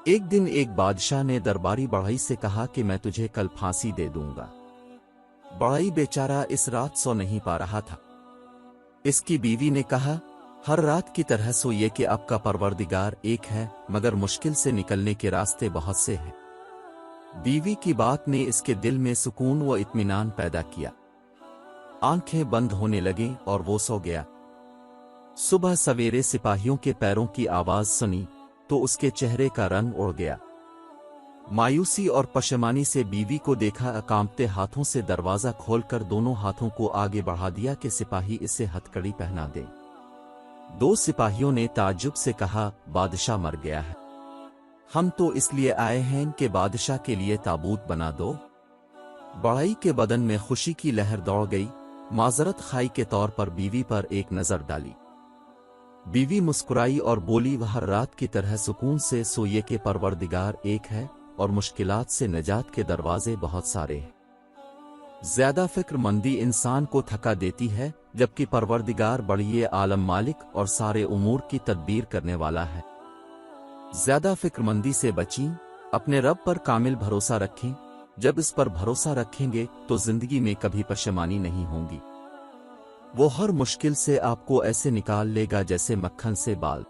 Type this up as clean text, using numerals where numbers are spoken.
ایک دن ایک بادشاہ نے درباری بڑھئی سے کہا کہ میں تجھے کل پھانسی دے دوں گا۔ بڑھئی بیچارہ اس رات سو نہیں پا رہا تھا۔ اس کی بیوی نے کہا، ہر رات کی طرح سوئیے کہ آپ کا پروردگار ایک ہے، مگر مشکل سے نکلنے کے راستے بہت سے ہیں۔ بیوی کی بات نے اس کے دل میں سکون و اطمینان پیدا کیا۔ آنکھیں بند ہونے لگیں اور وہ سو گیا۔ صبح سویرے سپاہیوں کے پیروں کی آواز سنی تو اس کے چہرے کا رنگ اڑ گیا۔ مایوسی اور پشیمانی سے بیوی کو دیکھا، کانپتے ہاتھوں سے دروازہ کھول کر دونوں ہاتھوں کو آگے بڑھا دیا کہ سپاہی اسے ہتھکڑی پہنا دے۔ دو سپاہیوں نے تعجب سے کہا، بادشاہ مر گیا ہے، ہم تو اس لیے آئے ہیں کہ بادشاہ کے لیے تابوت بنا دو۔ بڑھئی کے بدن میں خوشی کی لہر دوڑ گئی، معذرت خائی کے طور پر بیوی پر ایک نظر ڈالی۔ بیوی مسکرائی اور بولی، وہ ہر رات کی طرح سکون سے سوئیے کہ پروردگار ایک ہے اور مشکلات سے نجات کے دروازے بہت سارے ہیں۔ زیادہ فکر مندی انسان کو تھکا دیتی ہے، جبکہ پروردگار بڑی عالم مالک اور سارے امور کی تدبیر کرنے والا ہے۔ زیادہ فکر مندی سے بچیں، اپنے رب پر کامل بھروسہ رکھیں۔ جب اس پر بھروسہ رکھیں گے تو زندگی میں کبھی پشیمانی نہیں ہوں گی۔ وہ ہر مشکل سے آپ کو ایسے نکال لے گا جیسے مکھن سے بال۔